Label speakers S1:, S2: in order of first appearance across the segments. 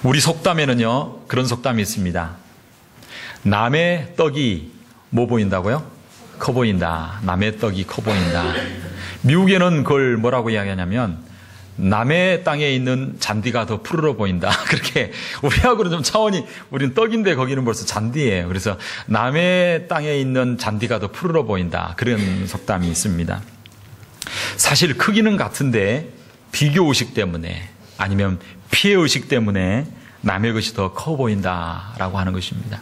S1: 우리 속담에는요, 그런 속담이 있습니다. 남의 떡이 뭐 보인다고요? 커 보인다. 남의 떡이 커 보인다. 미국에는 그걸 뭐라고 이야기하냐면 남의 땅에 있는 잔디가 더 푸르러 보인다. 그렇게 우리하고는 좀 차원이, 우리는 떡인데 거기는 벌써 잔디예요. 그래서 남의 땅에 있는 잔디가 더 푸르러 보인다. 그런 속담이 있습니다. 사실 크기는 같은데 비교의식 때문에 아니면 피해의식 때문에 남의 것이 더 커 보인다라고 하는 것입니다.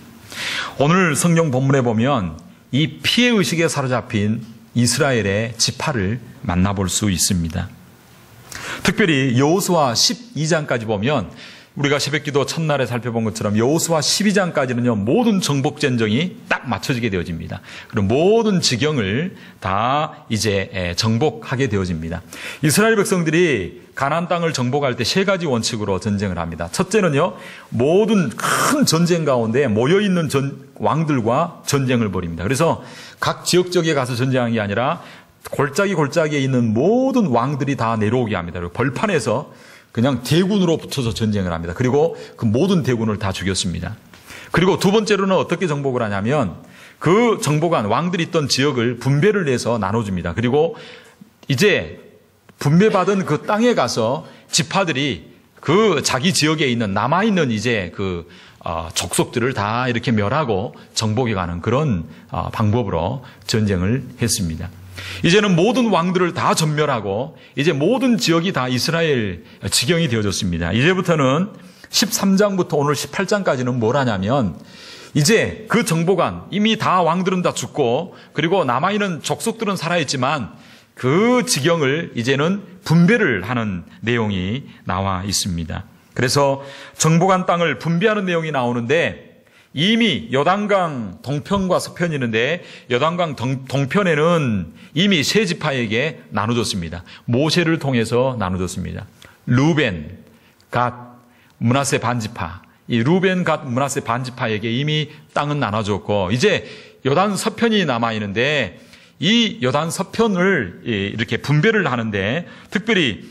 S1: 오늘 성경 본문에 보면 이 피해의식에 사로잡힌 이스라엘의 지파를 만나볼 수 있습니다. 특별히 여호수아 12장까지 보면 우리가 새벽기도 첫날에 살펴본 것처럼 여호수아 12장까지는요 모든 정복 전쟁이 딱 맞춰지게 되어집니다. 그럼 모든 지경을 다 이제 정복하게 되어집니다. 이스라엘 백성들이 가나안 땅을 정복할 때 세 가지 원칙으로 전쟁을 합니다. 첫째는요 모든 큰 전쟁 가운데 모여 있는 왕들과 전쟁을 벌입니다. 그래서 각 지역적에 가서 전쟁하는 게 아니라 골짜기에 있는 모든 왕들이 다 내려오게 합니다. 그리고 벌판에서 그냥 대군으로 붙어서 전쟁을 합니다. 그리고 그 모든 대군을 다 죽였습니다. 그리고 두 번째로는 어떻게 정복을 하냐면 그 정복한 왕들이 있던 지역을 분배를 내서 나눠줍니다. 그리고 이제 분배받은 그 땅에 가서 지파들이 그 자기 지역에 있는 남아있는 이제 그 족속들을 다 이렇게 멸하고 정복해 가는 그런 방법으로 전쟁을 했습니다. 이제는 모든 왕들을 다 전멸하고 이제 모든 지역이 다 이스라엘 지경이 되어졌습니다. 이제부터는 13장부터 오늘 18장까지는 뭘 하냐면 이제 그 정복한 이미 다 왕들은 다 죽고 그리고 남아있는 족속들은 살아있지만 그 지경을 이제는 분배를 하는 내용이 나와 있습니다. 그래서 정복한 땅을 분배하는 내용이 나오는데 이미 요단강 동편과 서편이 있는데 요단강 동편에는 이미 세 지파에게 나눠줬습니다. 모세를 통해서 나눠줬습니다. 루벤, 갓, 므낫세 반지파. 이 루벤, 갓, 므낫세 반지파에게 이미 땅은 나눠줬고 이제 요단 서편이 남아있는데 이 요단 서편을 이렇게 분배를 하는데 특별히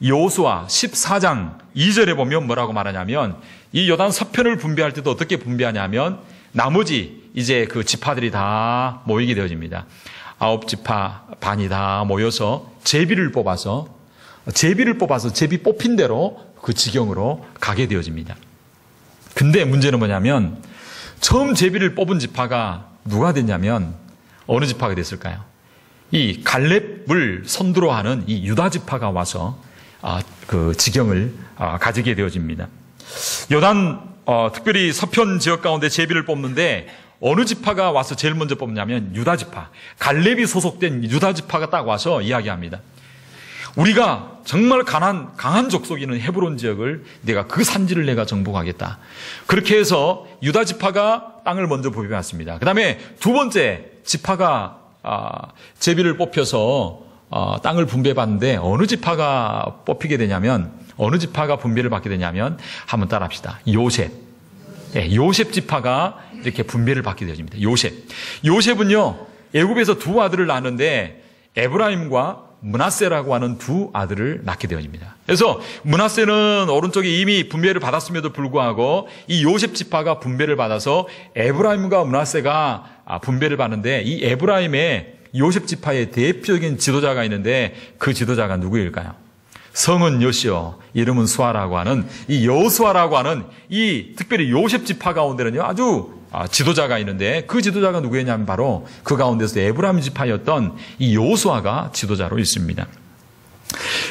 S1: 여호수아 14장 2절에 보면 뭐라고 말하냐면 이 요단 서편을 분배할 때도 어떻게 분배하냐면 나머지 이제 그 지파들이 다 모이게 되어집니다. 9지파 반이 다 모여서 제비를 뽑아서 제비 뽑힌 대로 그 지경으로 가게 되어집니다. 근데 문제는 뭐냐면 처음 제비를 뽑은 지파가 누가 됐냐면 어느 지파가 됐을까요? 이 갈렙을 선두로 하는 이 유다 지파가 와서 그 지경을 가지게 되어집니다. 요단 특별히 서편 지역 가운데 제비를 뽑는데 어느 지파가 와서 제일 먼저 뽑냐면 유다 지파. 갈렙이 소속된 유다 지파가 딱 와서 이야기합니다. 우리가 정말 강한 족속이 있는 헤브론 지역을 내가 그 산지를 내가 정복하겠다. 그렇게 해서 유다 지파가 땅을 먼저 분배받습니다. 그 다음에 두 번째 지파가 제비를 뽑혀서 땅을 분배받는데 어느 지파가 뽑히게 되냐면 어느 지파가 분배를 받게 되냐면 한번 따라합시다. 요셉. 네, 요셉 지파가 이렇게 분배를 받게 되어집니다. 요셉은요 애굽에서 두 아들을 낳았는데 에브라임과 므낫세라고 하는 두 아들을 낳게 되어집니다. 그래서 므낫세는 오른쪽에 이미 분배를 받았음에도 불구하고 이 요셉 지파가 분배를 받아서 에브라임과 므낫세가 분배를 받는데 이 에브라임의 요셉 지파의 대표적인 지도자가 있는데 그 지도자가 누구일까요? 성은 여시오, 이름은 수아라고 하는 이 여호수아라고 하는 이 특별히 요셉 지파 가운데는요 아주 지도자가 있는데 그 지도자가 누구였냐면 바로 그 가운데서 에브라임 지파였던 이 여호수아가 지도자로 있습니다.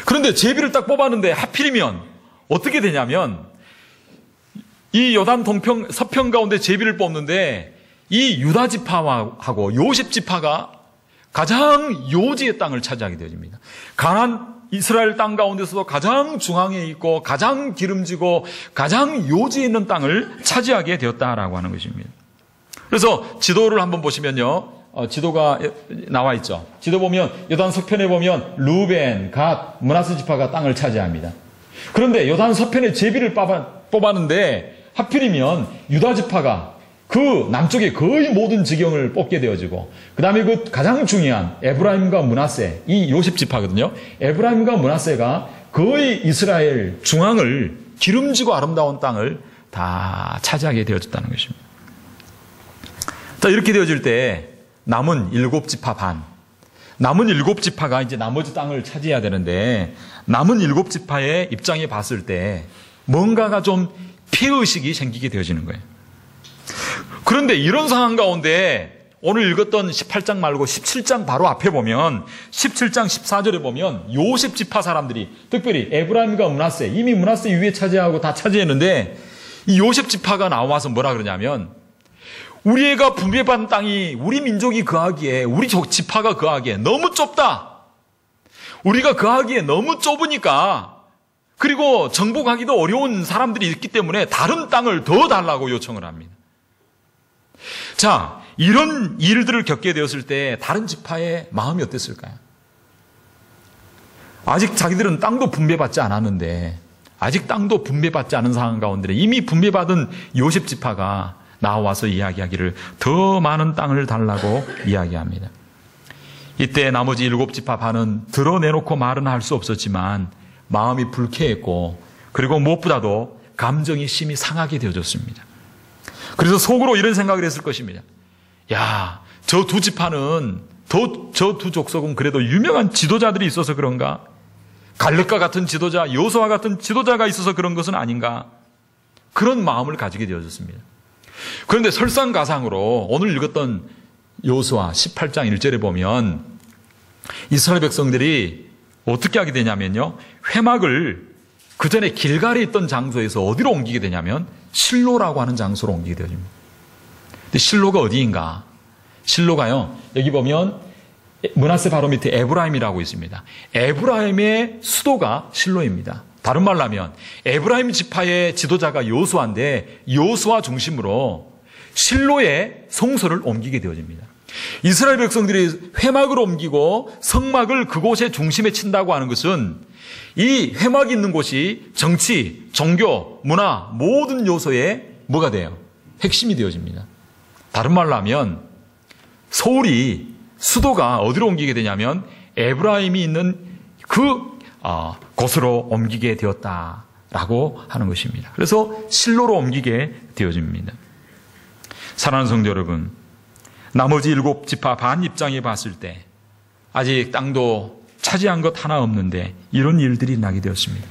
S1: 그런데 제비를 딱 뽑았는데 하필이면 어떻게 되냐면 이 요단 동편 서편 가운데 제비를 뽑는데 이 유다 지파하고 요셉 지파가 가장 요지의 땅을 차지하게 되어집니다. 가나안 이스라엘 땅 가운데서도 가장 중앙에 있고 가장 기름지고 가장 요지에 있는 땅을 차지하게 되었다라고 하는 것입니다. 그래서 지도를 한번 보시면요. 지도가 나와 있죠. 지도 보면 요단 서편에 보면 루벤, 갓, 므낫세 지파가 땅을 차지합니다. 그런데 요단 서편에 제비를 뽑았는데 하필이면 유다 지파가 그 남쪽의 거의 모든 지경을 뽑게 되어지고 그 다음에 그 가장 중요한 에브라임과 므낫세 이 요셉 지파거든요. 에브라임과 므낫세가 거의 이스라엘 중앙을 기름지고 아름다운 땅을 다 차지하게 되어졌다는 것입니다. 자, 이렇게 되어질 때 남은 7지파 반, 남은 7지파가 이제 나머지 땅을 차지해야 되는데 남은 7지파의 입장에 봤을 때 뭔가가 좀 피해의식이 생기게 되어지는 거예요. 그런데 이런 상황 가운데 오늘 읽었던 18장 말고 17장 바로 앞에 보면 17장 14절에 보면 요셉 지파 사람들이 특별히 에브라임과 므낫세, 이미 므낫세 위에 차지하고 다 차지했는데 이 요셉 지파가 나와서 뭐라 그러냐면 우리가 분배받은 땅이 우리 민족이 거하기에 우리 지파가 거하기에 너무 좁다. 우리가 거하기에 너무 좁으니까 그리고 정복하기도 어려운 사람들이 있기 때문에 다른 땅을 더 달라고 요청을 합니다. 자, 이런 일들을 겪게 되었을 때 다른 지파의 마음이 어땠을까요? 아직 자기들은 땅도 분배받지 않았는데 아직 땅도 분배받지 않은 상황 가운데 이미 분배받은 요셉 지파가 나와서 이야기하기를 더 많은 땅을 달라고 이야기합니다. 이때 나머지 7지파 반은 드러내놓고 말은 할 수 없었지만 마음이 불쾌했고 그리고 무엇보다도 감정이 심히 상하게 되어졌습니다. 그래서 속으로 이런 생각을 했을 것입니다. 야, 저 두 지파는 저 두 족속은 그래도 유명한 지도자들이 있어서 그런가? 갈렙과 같은 지도자, 여호수아 같은 지도자가 있어서 그런 것은 아닌가? 그런 마음을 가지게 되어졌습니다. 그런데 설상가상으로 오늘 읽었던 여호수아 18장 1절에 보면 이스라엘 백성들이 어떻게 하게 되냐면요. 회막을 그 전에 길갈에 있던 장소에서 어디로 옮기게 되냐면 실로라고 하는 장소로 옮기게 되어집니다. 근데 실로가 어디인가? 실로가요. 여기 보면 므낫세 바로 밑에 에브라임이라고 있습니다. 에브라임의 수도가 실로입니다. 다른 말로 하면 에브라임 지파의 지도자가 여호수아인데 여호수아 중심으로 실로의 성소를 옮기게 되어집니다. 이스라엘 백성들이 회막을 옮기고 성막을 그곳의 중심에 친다고 하는 것은 이 회막이 있는 곳이 정치, 종교, 문화 모든 요소의 뭐가 돼요? 핵심이 되어집니다. 다른 말로 하면 서울이 수도가 어디로 옮기게 되냐면 에브라임이 있는 곳으로 옮기게 되었다라고 하는 것입니다. 그래서 실로로 옮기게 되어집니다. 사랑하는 성도 여러분, 나머지 7지파 반 입장에 봤을 때 아직 땅도 차지한 것 하나 없는데 이런 일들이 나게 되었습니다.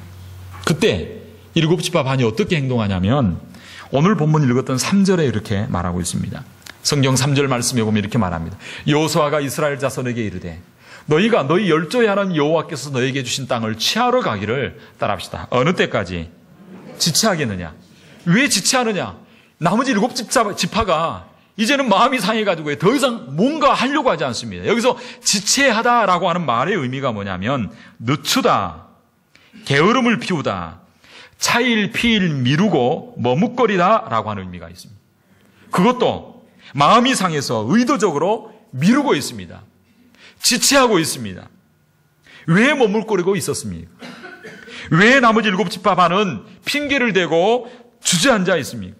S1: 그때 7지파 반이 어떻게 행동하냐면 오늘 본문 읽었던 3절에 이렇게 말하고 있습니다. 성경 3절 말씀에 보면 이렇게 말합니다. 여호수아가 이스라엘 자손에게 이르되 너희가 너희 열조의 하나님 여호와께서 너희에게 주신 땅을 취하러 가기를 따라합시다. 어느 때까지? 지체하겠느냐? 왜 지체하느냐? 나머지 7지파가 이제는 마음이 상해가지고 더 이상 뭔가 하려고 하지 않습니다. 여기서 지체하다라고 하는 말의 의미가 뭐냐면 늦추다, 게으름을 피우다, 차일 피일 미루고 머뭇거리다라고 하는 의미가 있습니다. 그것도 마음이 상해서 의도적으로 미루고 있습니다. 지체하고 있습니다. 왜 머물거리고 있었습니까? 왜 나머지 7지파 반은 핑계를 대고 주저앉아 있습니까?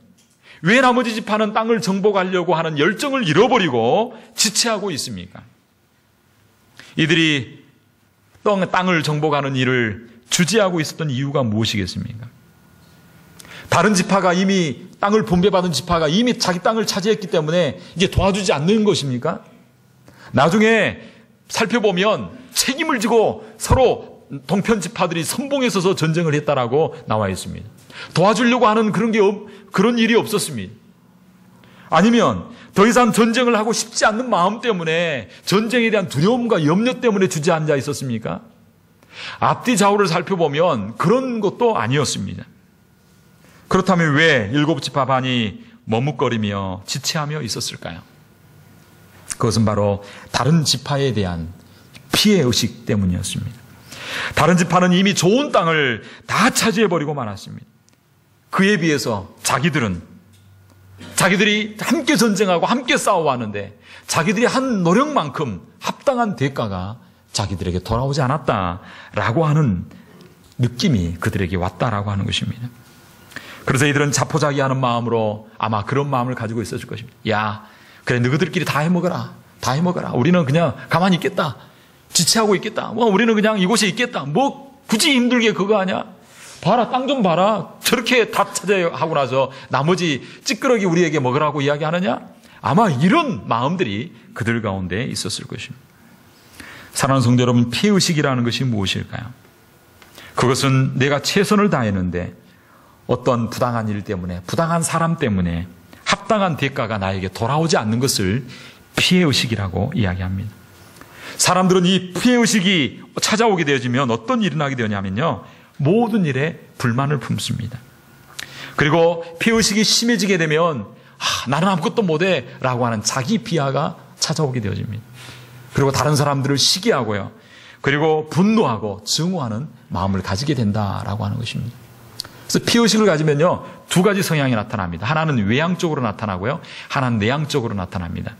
S1: 왜 나머지 지파는 땅을 정복하려고 하는 열정을 잃어버리고 지체하고 있습니까? 이들이 땅을 정복하는 일을 주지하고 있었던 이유가 무엇이겠습니까? 다른 지파가 이미 땅을 분배받은 지파가 이미 자기 땅을 차지했기 때문에 이제 도와주지 않는 것입니까? 나중에 살펴보면 책임을 지고 서로 동편 지파들이 선봉에 서서 전쟁을 했다라고 나와 있습니다. 도와주려고 하는 그런 일이 없었습니다. 아니면 더 이상 전쟁을 하고 싶지 않는 마음 때문에 전쟁에 대한 두려움과 염려 때문에 주저앉아 있었습니까? 앞뒤 좌우를 살펴보면 그런 것도 아니었습니다. 그렇다면 왜 7지파 반이 머뭇거리며 지체하며 있었을까요? 그것은 바로 다른 지파에 대한 피해의식 때문이었습니다. 다른 지파는 이미 좋은 땅을 다 차지해버리고 말았습니다. 그에 비해서 자기들이 함께 전쟁하고 함께 싸워왔는데 자기들이 한 노력만큼 합당한 대가가 자기들에게 돌아오지 않았다라고 하는 느낌이 그들에게 왔다라고 하는 것입니다. 그래서 이들은 자포자기하는 마음으로 아마 그런 마음을 가지고 있었을 것입니다. 야, 그래 너희들끼리 다 해먹어라. 다 해먹어라. 우리는 그냥 가만히 있겠다. 지체하고 있겠다. 우리는 그냥 이곳에 있겠다. 굳이 힘들게 그거 하냐? 봐라, 땅 좀 봐라. 저렇게 다 찾아야 하고 나서 나머지 찌끄러기 우리에게 먹으라고 이야기하느냐? 아마 이런 마음들이 그들 가운데 있었을 것입니다. 사랑하는 성도 여러분, 피해의식이라는 것이 무엇일까요? 그것은 내가 최선을 다했는데 어떤 부당한 일 때문에, 부당한 사람 때문에 합당한 대가가 나에게 돌아오지 않는 것을 피해의식이라고 이야기합니다. 사람들은 이 피해의식이 찾아오게 되어지면 어떤 일이 일어나게 되냐면요, 모든 일에 불만을 품습니다. 그리고 피해의식이 심해지게 되면 나는 아무것도 못해 라고 하는 자기 비하가 찾아오게 되어집니다. 그리고 다른 사람들을 시기하고요, 그리고 분노하고 증오하는 마음을 가지게 된다라고 하는 것입니다. 그래서 피해의식을 가지면요, 두 가지 성향이 나타납니다. 하나는 외향적으로 나타나고요, 하나는 내향적으로 나타납니다.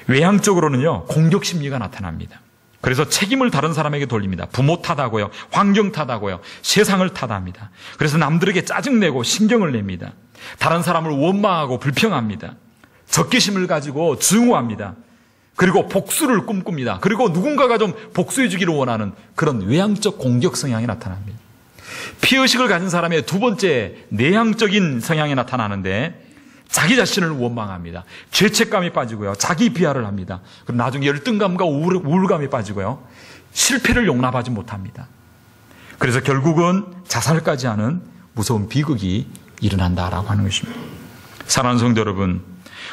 S1: 외향적으로는요, 공격 심리가 나타납니다. 그래서 책임을 다른 사람에게 돌립니다. 부모 탓하고요, 환경 탓하고요, 세상을 탓합니다. 그래서 남들에게 짜증내고 신경을 냅니다. 다른 사람을 원망하고 불평합니다. 적개심을 가지고 증오합니다. 그리고 복수를 꿈꿉니다. 그리고 누군가가 좀 복수해 주기를 원하는 그런 외향적 공격 성향이 나타납니다. 피해의식을 가진 사람의 두 번째 내향적인 성향이 나타나는데, 자기 자신을 원망합니다. 죄책감이 빠지고요, 자기 비하를 합니다. 그럼 나중에 열등감과 우울감이 빠지고요, 실패를 용납하지 못합니다. 그래서 결국은 자살까지 하는 무서운 비극이 일어난다라고 하는 것입니다. 사랑하는 성도 여러분,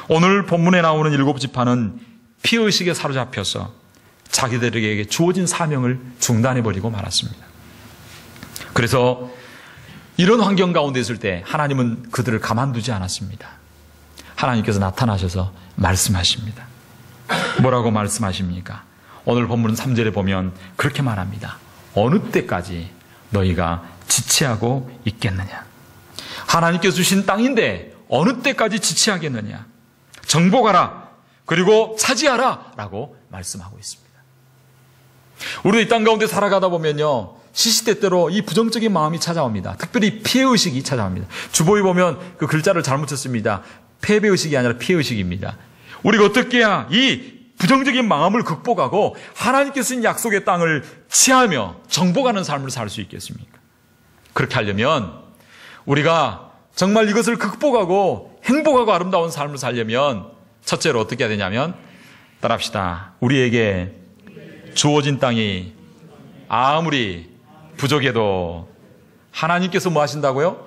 S1: 오늘 본문에 나오는 7지파는 피해의식에 사로잡혀서 자기들에게 주어진 사명을 중단해버리고 말았습니다. 그래서 이런 환경 가운데 있을 때 하나님은 그들을 가만두지 않았습니다. 하나님께서 나타나셔서 말씀하십니다. 뭐라고 말씀하십니까? 오늘 본문 3절에 보면 그렇게 말합니다. 어느 때까지 너희가 지체하고 있겠느냐? 하나님께서 주신 땅인데 어느 때까지 지체하겠느냐? 정복하라, 그리고 차지하라 라고 말씀하고 있습니다. 우리도 이 땅 가운데 살아가다 보면요, 시시때때로 이 부정적인 마음이 찾아옵니다. 특별히 피해의식이 찾아옵니다. 주보에 보면 그 글자를 잘못 쳤습니다. 패배의식이 아니라 피해의식입니다. 우리가 어떻게 해야 이 부정적인 마음을 극복하고 하나님께서 주신 약속의 땅을 취하며 정복하는 삶을 살 수 있겠습니까? 그렇게 하려면 우리가 정말 이것을 극복하고 행복하고 아름다운 삶을 살려면 첫째로 어떻게 해야 되냐면, 따라합시다. 우리에게 주어진 땅이 아무리 부족해도 하나님께서 뭐 하신다고요?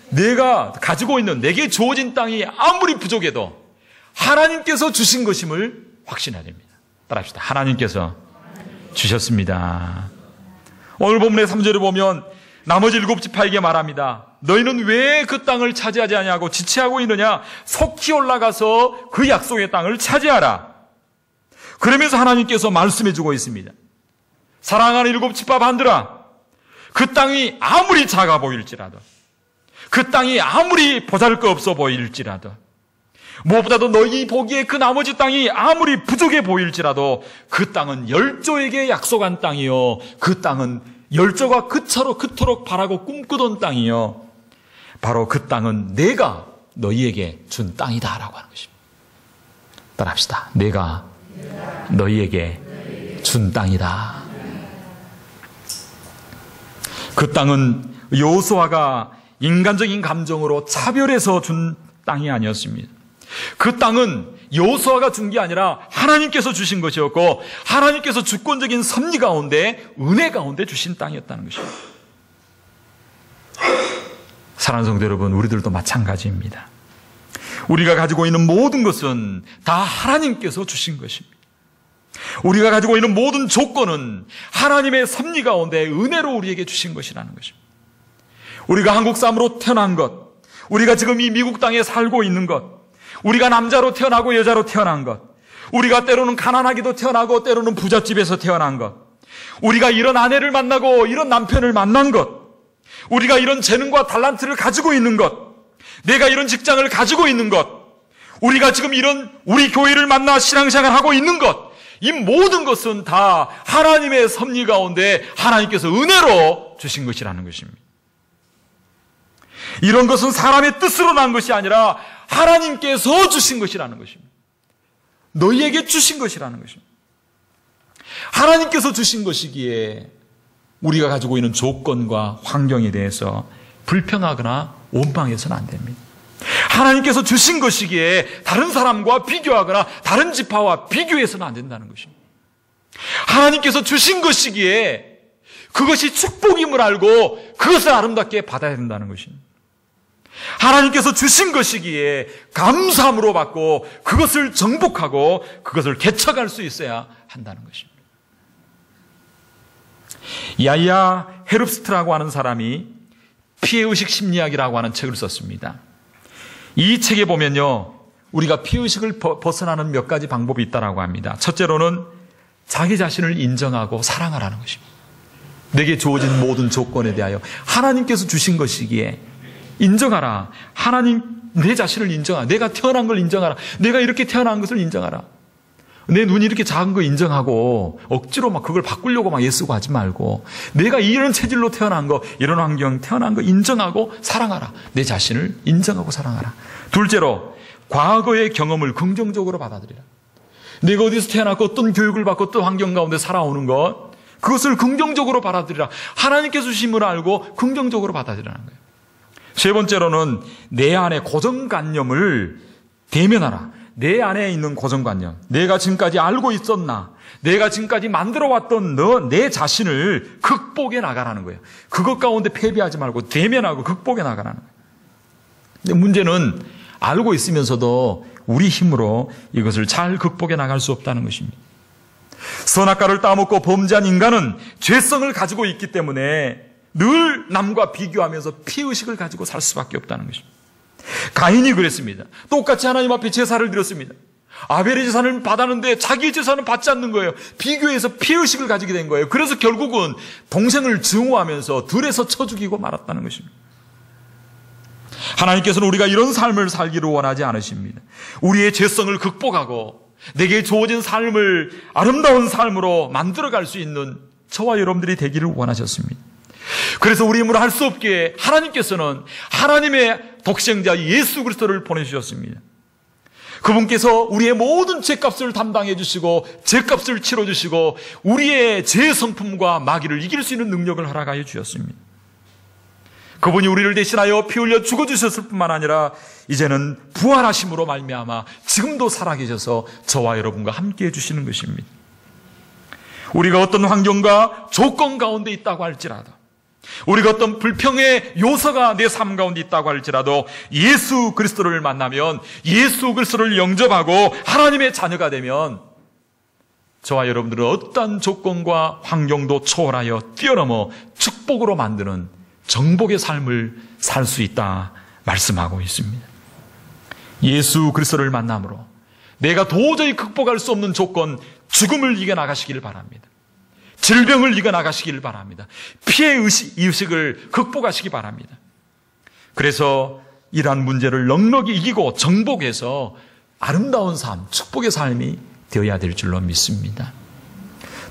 S1: 내가 가지고 있는, 내게 주어진 땅이 아무리 부족해도 하나님께서 주신 것임을 확신해야 됩니다. 따라합시다. 하나님께서 주셨습니다. 오늘 본문의 3절을 보면 나머지 7지파에게 말합니다. 너희는 왜 그 땅을 차지하지 아니하고 지체하고 있느냐? 속히 올라가서 그 약속의 땅을 차지하라. 그러면서 하나님께서 말씀해 주고 있습니다. 사랑하는 7지파 반들아, 그 땅이 아무리 작아 보일지라도, 그 땅이 아무리 보잘것없어 보일지라도, 무엇보다도 너희 보기에 그 나머지 땅이 아무리 부족해 보일지라도 그 땅은 열조에게 약속한 땅이요, 그 땅은 열조가 그토록 바라고 꿈꾸던 땅이요, 바로 그 땅은 내가 너희에게 준 땅이다 라고 하는 것입니다. 따라합시다. 내가 너희에게 준 땅이다. 그 땅은 여호수아가 인간적인 감정으로 차별해서 준 땅이 아니었습니다. 그 땅은 여호수아가 준 게 아니라 하나님께서 주신 것이었고, 하나님께서 주권적인 섭리 가운데, 은혜 가운데 주신 땅이었다는 것입니다. 사랑하는 성도 여러분, 우리들도 마찬가지입니다. 우리가 가지고 있는 모든 것은 다 하나님께서 주신 것입니다. 우리가 가지고 있는 모든 조건은 하나님의 섭리 가운데 은혜로 우리에게 주신 것이라는 것입니다. 우리가 한국 사람으로 태어난 것, 우리가 지금 이 미국 땅에 살고 있는 것, 우리가 남자로 태어나고 여자로 태어난 것, 우리가 때로는 가난하게도 태어나고 때로는 부잣집에서 태어난 것, 우리가 이런 아내를 만나고 이런 남편을 만난 것, 우리가 이런 재능과 탤런트를 가지고 있는 것, 내가 이런 직장을 가지고 있는 것, 우리가 지금 이런 우리 교회를 만나 신앙생활을 하고 있는 것, 이 모든 것은 다 하나님의 섭리 가운데 하나님께서 은혜로 주신 것이라는 것입니다. 이런 것은 사람의 뜻으로 난 것이 아니라 하나님께서 주신 것이라는 것입니다. 너희에게 주신 것이라는 것입니다. 하나님께서 주신 것이기에 우리가 가지고 있는 조건과 환경에 대해서 불평하거나 원망해서는 안 됩니다. 하나님께서 주신 것이기에 다른 사람과 비교하거나 다른 지파와 비교해서는 안 된다는 것입니다. 하나님께서 주신 것이기에 그것이 축복임을 알고 그것을 아름답게 받아야 된다는 것입니다. 하나님께서 주신 것이기에 감사함으로 받고 그것을 정복하고 그것을 개척할 수 있어야 한다는 것입니다. 야이아 헤릅스트라고 하는 사람이 피해의식 심리학이라고 하는 책을 썼습니다. 이 책에 보면요, 우리가 피해의식을 벗어나는 몇 가지 방법이 있다고 합니다. 첫째로는 자기 자신을 인정하고 사랑하라는 것입니다. 내게 주어진 모든 조건에 대하여 하나님께서 주신 것이기에 인정하라. 하나님, 내 자신을 인정하라. 내가 태어난 걸 인정하라. 내가 이렇게 태어난 것을 인정하라. 내 눈이 이렇게 작은 거 인정하고 억지로 막 그걸 바꾸려고 막 애쓰고 하지 말고 내가 이런 체질로 태어난 거, 이런 환경 태어난 거 인정하고 사랑하라. 내 자신을 인정하고 사랑하라. 둘째로 과거의 경험을 긍정적으로 받아들이라. 내가 어디서 태어났고 어떤 교육을 받고 어떤 환경 가운데 살아오는 것, 그것을 긍정적으로 받아들이라. 하나님께서 주심을 알고 긍정적으로 받아들이라는 거예요. 세 번째로는 내 안의 고정관념을 대면하라. 내 안에 있는 고정관념, 내가 지금까지 알고 있었나, 내가 지금까지 만들어왔던 내 자신을 극복해 나가라는 거예요. 그것 가운데 패배하지 말고 대면하고 극복해 나가라는 거예요. 근데 문제는 알고 있으면서도 우리 힘으로 이것을 잘 극복해 나갈 수 없다는 것입니다. 선악과를 따먹고 범죄한 인간은 죄성을 가지고 있기 때문에 늘 남과 비교하면서 피의식을 가지고 살 수밖에 없다는 것입니다. 가인이 그랬습니다. 똑같이 하나님 앞에 제사를 드렸습니다. 아벨의 제사는 받았는데 자기의 제사는 받지 않는 거예요. 비교해서 피의식을 가지게 된 거예요. 그래서 결국은 동생을 증오하면서 들에서 쳐 죽이고 말았다는 것입니다. 하나님께서는 우리가 이런 삶을 살기를 원하지 않으십니다. 우리의 죄성을 극복하고 내게 주어진 삶을 아름다운 삶으로 만들어갈 수 있는 저와 여러분들이 되기를 원하셨습니다. 그래서 우리 힘으로 할 수 없기에 하나님께서는 하나님의 독생자 예수 그리스도를 보내주셨습니다. 그분께서 우리의 모든 죄값을 담당해 주시고 죄값을 치러 주시고 우리의 죄의 성품과 마귀를 이길 수 있는 능력을 허락하여 주셨습니다. 그분이 우리를 대신하여 피 흘려 죽어주셨을 뿐만 아니라 이제는 부활하심으로 말미암아 지금도 살아계셔서 저와 여러분과 함께해 주시는 것입니다. 우리가 어떤 환경과 조건 가운데 있다고 할지라도, 우리가 어떤 불평의 요소가 내 삶 가운데 있다고 할지라도 예수 그리스도를 만나면, 예수 그리스도를 영접하고 하나님의 자녀가 되면 저와 여러분들은 어떤 조건과 환경도 초월하여 뛰어넘어 축복으로 만드는 정복의 삶을 살 수 있다 말씀하고 있습니다. 예수 그리스도를 만남으로 내가 도저히 극복할 수 없는 조건, 죽음을 이겨나가시기를 바랍니다. 질병을 이겨나가시기를 바랍니다. 피해의식을 극복하시기 바랍니다. 그래서 이러한 문제를 넉넉히 이기고 정복해서 아름다운 삶, 축복의 삶이 되어야 될 줄로 믿습니다.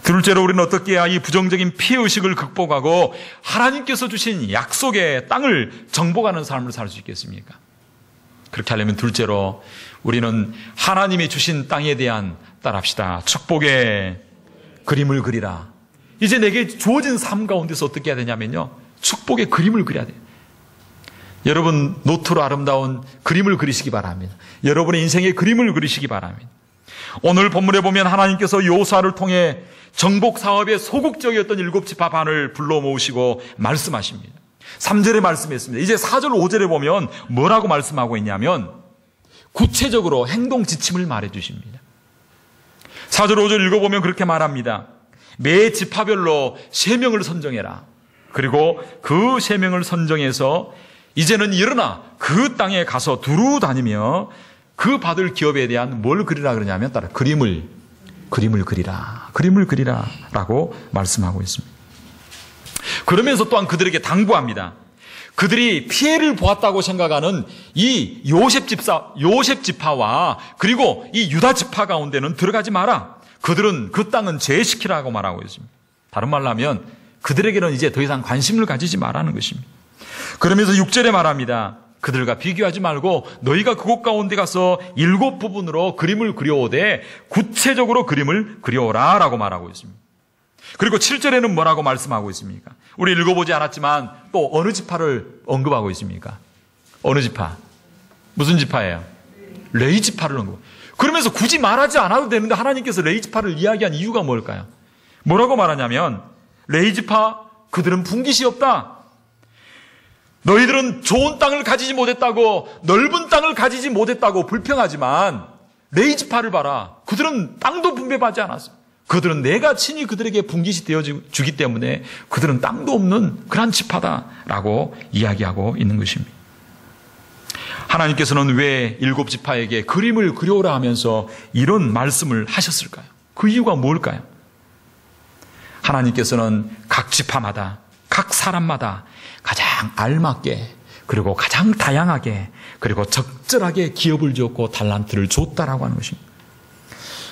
S1: 둘째로 우리는 어떻게 해야 이 부정적인 피해의식을 극복하고 하나님께서 주신 약속의 땅을 정복하는 삶을 살 수 있겠습니까? 그렇게 하려면 둘째로 우리는 하나님이 주신 땅에 대한, 따라합시다, 축복의 그림을 그리라. 이제 내게 주어진 삶 가운데서 어떻게 해야 되냐면요, 축복의 그림을 그려야 돼요. 여러분 노트로 아름다운 그림을 그리시기 바랍니다. 여러분의 인생의 그림을 그리시기 바랍니다. 오늘 본문에 보면 하나님께서 여호수아를 통해 정복 사업에 소극적이었던 7지파 반을 불러 모으시고 말씀하십니다. 3절에 말씀했습니다. 이제 4절 5절에 보면 뭐라고 말씀하고 있냐면 구체적으로 행동 지침을 말해 주십니다. 4절 5절 읽어보면 그렇게 말합니다. 매 지파별로 3명을 선정해라. 그리고 그 3명을 선정해서 이제는 일어나 그 땅에 가서 두루 다니며 그 받을 기업에 대한 뭘 그리라 그러냐면 따라 그림을 그리라 라고 말씀하고 있습니다. 그러면서 또한 그들에게 당부합니다. 그들이 피해를 보았다고 생각하는 이 요셉 지파와 그리고 이 유다 지파 가운데는 들어가지 마라. 그들은 그 땅은 제시키라고 말하고 있습니다. 다른 말로 하면 그들에게는 이제 더 이상 관심을 가지지 말라는 것입니다. 그러면서 6절에 말합니다. 그들과 비교하지 말고 너희가 그곳 가운데 가서 7 부분으로 그림을 그려오되 구체적으로 그림을 그려오라 라고 말하고 있습니다. 그리고 7절에는 뭐라고 말씀하고 있습니까? 우리 읽어보지 않았지만 또 어느 지파를 언급하고 있습니까? 어느 지파? 무슨 지파예요? 레위 지파를 언급. 그러면서 굳이 말하지 않아도 되는데 하나님께서 레위 지파를 이야기한 이유가 뭘까요? 뭐라고 말하냐면 레위 지파 그들은 분깃이 없다. 너희들은 좋은 땅을 가지지 못했다고, 넓은 땅을 가지지 못했다고 불평하지만 레위 지파를 봐라. 그들은 땅도 분배받지 않았어. 그들은 내가 친히 그들에게 분깃이 되어주기 때문에 그들은 땅도 없는 그런 지파다라고 이야기하고 있는 것입니다. 하나님께서는 왜 7지파에게 그림을 그려오라 하면서 이런 말씀을 하셨을까요? 그 이유가 뭘까요? 하나님께서는 각 지파마다, 각 사람마다 가장 알맞게, 그리고 가장 다양하게, 그리고 적절하게 기업을 주었고 달란트를 줬다라고 하는 것입니다.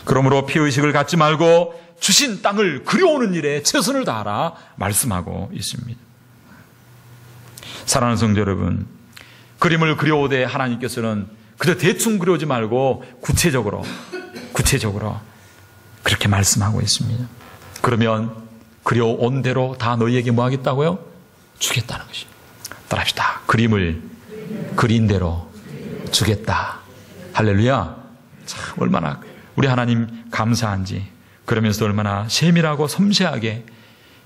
S1: 그러므로 피의식을 갖지 말고 주신 땅을 그려오는 일에 최선을 다하라 말씀하고 있습니다. 사랑하는 성도 여러분, 그림을 그려오되 하나님께서는 그저 대충 그려오지 말고 구체적으로 그렇게 말씀하고 있습니다. 그러면 그려온 대로 다 너희에게 뭐 하겠다고요? 주겠다는 것입니다. 따라합시다. 그림을 그린 대로 주겠다. 할렐루야. 참 얼마나 우리 하나님 감사한지, 그러면서 얼마나 세밀하고 섬세하게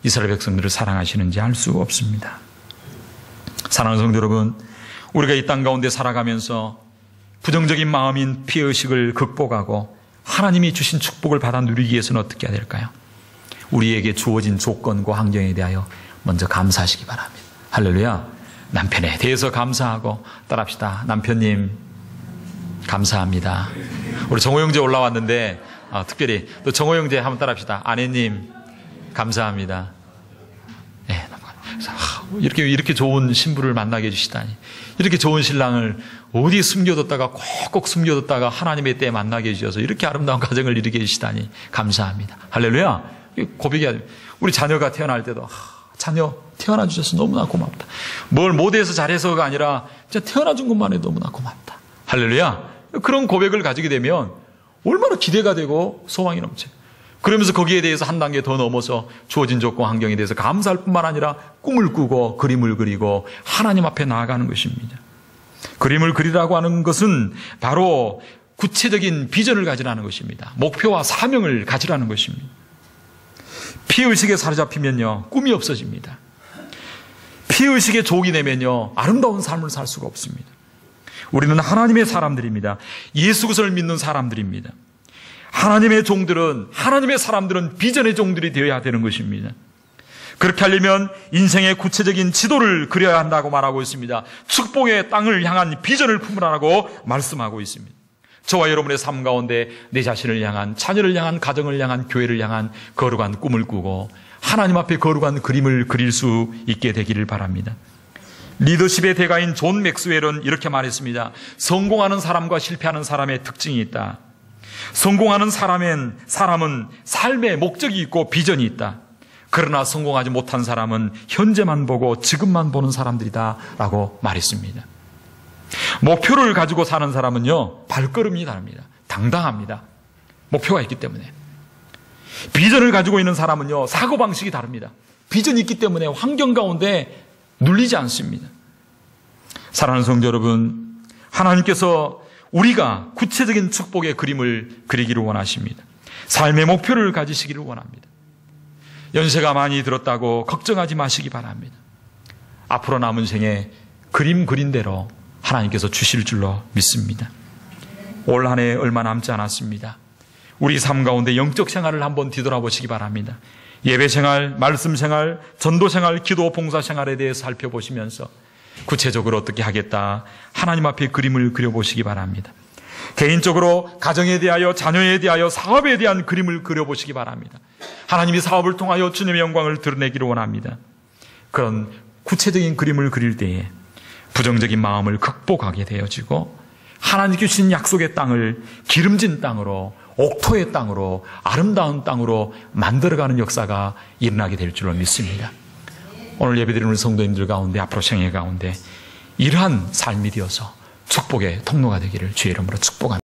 S1: 이스라엘 백성들을 사랑하시는지 알 수 없습니다. 사랑하는 성도 여러분, 우리가 이 땅 가운데 살아가면서 부정적인 마음인 피의식을 극복하고 하나님이 주신 축복을 받아 누리기 위해서는 어떻게 해야 될까요? 우리에게 주어진 조건과 환경에 대하여 먼저 감사하시기 바랍니다. 할렐루야. 남편에 대해서 감사하고 따라합시다. 남편님 감사합니다. 우리 정호 형제 올라왔는데 특별히 또 정호 형제 한번 따라합시다. 아내님 감사합니다. 네, 이렇게 좋은 신부를 만나게 해주시다니, 이렇게 좋은 신랑을 어디 숨겨뒀다가 꼭 숨겨뒀다가 하나님의 때에 만나게 해주셔서 이렇게 아름다운 가정을 이루게 해주시다니 감사합니다. 할렐루야. 고백해야 됩니다. 우리 자녀가 태어날 때도 자녀 태어나 주셔서 너무나 고맙다. 뭘 못해서 잘해서가 아니라 진짜 태어나 준 것만 해도 너무나 고맙다. 할렐루야. 그런 고백을 가지게 되면 얼마나 기대가 되고 소망이 넘쳐요. 그러면서 거기에 대해서 한 단계 더 넘어서 주어진 조건 환경에 대해서 감사할 뿐만 아니라 꿈을 꾸고 그림을 그리고 하나님 앞에 나아가는 것입니다. 그림을 그리라고 하는 것은 바로 구체적인 비전을 가지라는 것입니다. 목표와 사명을 가지라는 것입니다. 피의식에 사로잡히면요, 꿈이 없어집니다. 피의식에 족이 되면요, 아름다운 삶을 살 수가 없습니다. 우리는 하나님의 사람들입니다. 예수 그리스도를 믿는 사람들입니다. 하나님의 종들은, 하나님의 사람들은 비전의 종들이 되어야 되는 것입니다. 그렇게 하려면 인생의 구체적인 지도를 그려야 한다고 말하고 있습니다. 축복의 땅을 향한 비전을 품으라고 말씀하고 있습니다. 저와 여러분의 삶 가운데 내 자신을 향한, 자녀를 향한, 가정을 향한, 교회를 향한 거룩한 꿈을 꾸고 하나님 앞에 거룩한 그림을 그릴 수 있게 되기를 바랍니다. 리더십의 대가인 존 맥스웰은 이렇게 말했습니다. 성공하는 사람과 실패하는 사람의 특징이 있다. 성공하는 사람은 삶의 목적이 있고 비전이 있다. 그러나 성공하지 못한 사람은 현재만 보고 지금만 보는 사람들이다 라고 말했습니다. 목표를 가지고 사는 사람은요, 발걸음이 다릅니다. 당당합니다. 목표가 있기 때문에. 비전을 가지고 있는 사람은요, 사고방식이 다릅니다. 비전이 있기 때문에 환경 가운데 눌리지 않습니다. 사랑하는 성도 여러분, 하나님께서 우리가 구체적인 축복의 그림을 그리기를 원하십니다. 삶의 목표를 가지시기를 원합니다. 연세가 많이 들었다고 걱정하지 마시기 바랍니다. 앞으로 남은 생에 그림 그린 대로 하나님께서 주실 줄로 믿습니다. 올 한 해 얼마 남지 않았습니다. 우리 삶 가운데 영적 생활을 한번 뒤돌아보시기 바랍니다. 예배 생활, 말씀 생활, 전도 생활, 기도 봉사 생활에 대해서 살펴보시면서 구체적으로 어떻게 하겠다, 하나님 앞에 그림을 그려보시기 바랍니다. 개인적으로 가정에 대하여, 자녀에 대하여, 사업에 대한 그림을 그려보시기 바랍니다. 하나님이 사업을 통하여 주님의 영광을 드러내기를 원합니다. 그런 구체적인 그림을 그릴 때에 부정적인 마음을 극복하게 되어지고 하나님께 주신 약속의 땅을 기름진 땅으로, 옥토의 땅으로, 아름다운 땅으로 만들어가는 역사가 일어나게 될 줄로 믿습니다. 오늘 예배드리는 성도님들 가운데, 앞으로 생애 가운데 이러한 삶이 되어서 축복의 통로가 되기를 주의 이름으로 축복합니다.